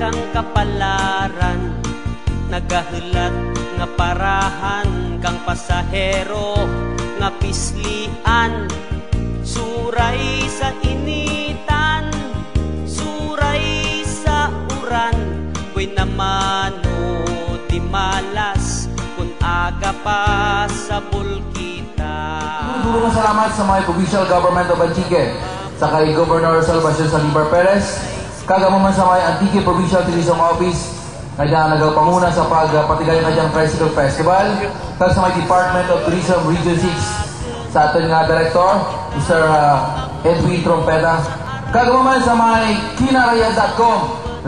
kang kapalaran, nagahulat nga parahan kang pasahero nga pislian. Suray sa initan, suray sa uran, ko'y namano di malas kung aga pa sa bulkita. Maraming salamat sa mga provincial government of Antique, sa kay Governor Salvacion Salibar Perez, kagamuman sa mga Antique Provincial Tourism Office, kanya nagpanguna sa pagpatigay ng kanyang Tricycle Festival, tapos sa may Department of Tourism Region 6, sa ating Director, Mr. Edwin Trompeta. Kagamuman sa may kinaraya.com,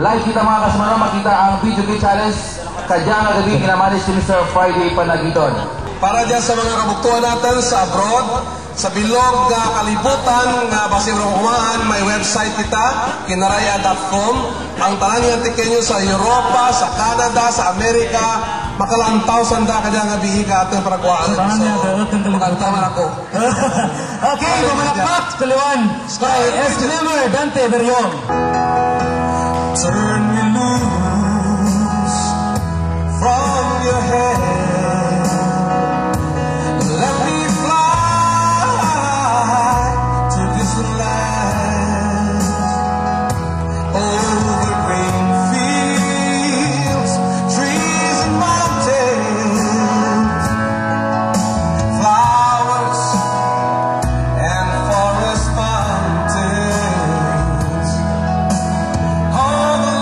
live kita mga kasamaran, makita ang video kay challenge, kanya nga gabi kinamanis si Mr. Friday Panagiton. Para dyan sa mga kabuktuan natin sa abroad, sa bilog kalibutan nga basin rumahan, may website kita, kinaraya.com. Ang talang yung tikenyo sa Europa, sa Canada, sa Amerika, makalantaw sanda ka dyan nga bihi ka ating paraguaan. So, makantaman ako. Okay, pumalakpak, tuliwan. Kay S. Dante Berriong. Turn me loose from your head. Let me fly to this land. Over green fields, trees and mountains, flowers and forest fountains. All the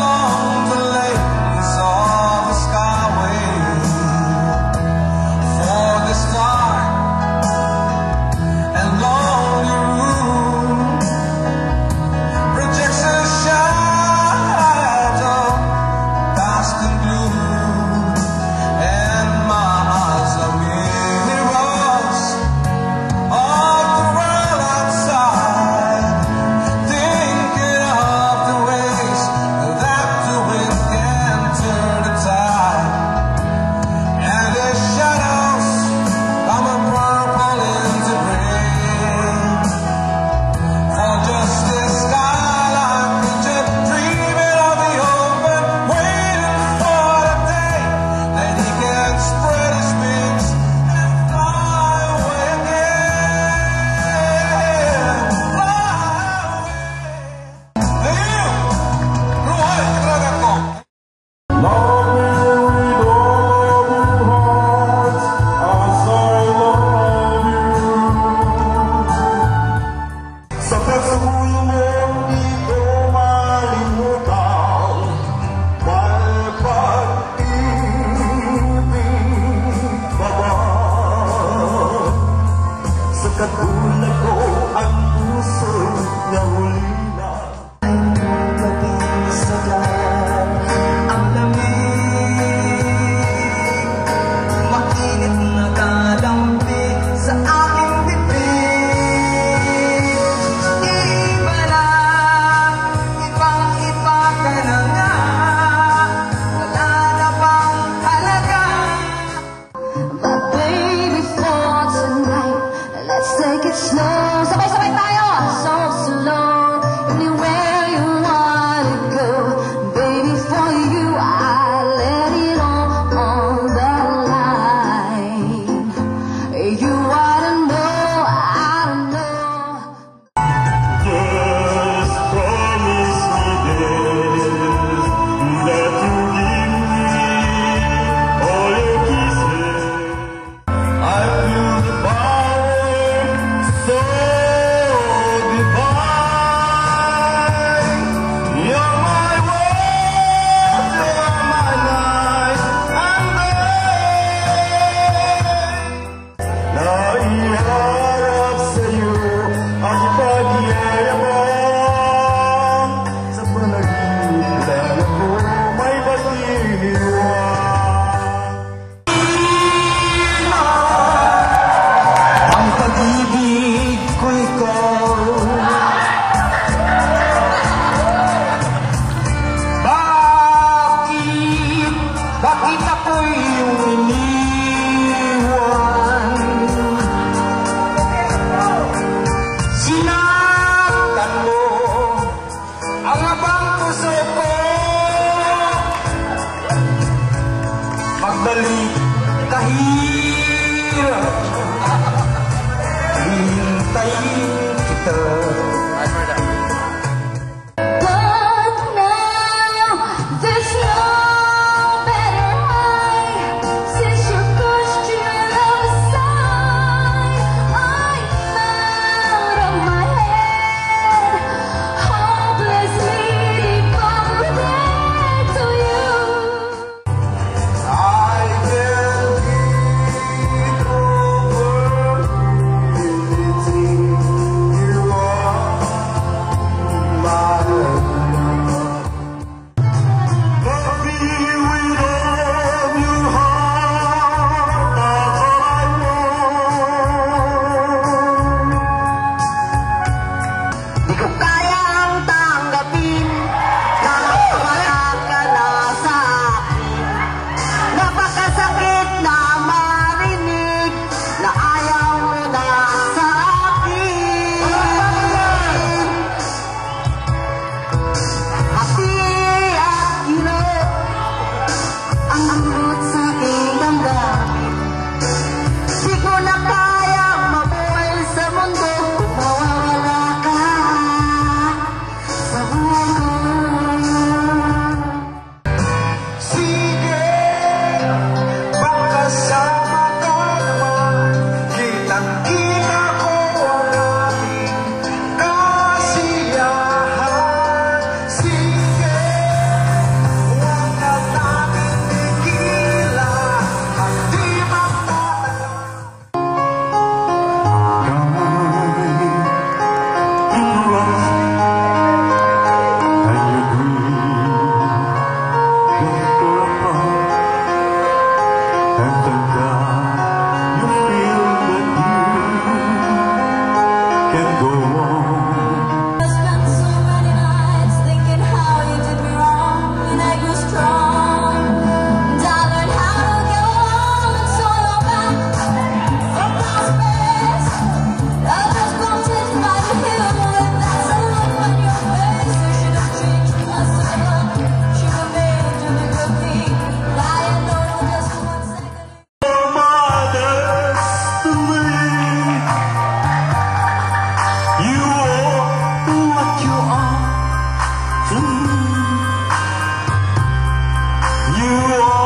magbalik kahirap. Hintayin kita. You are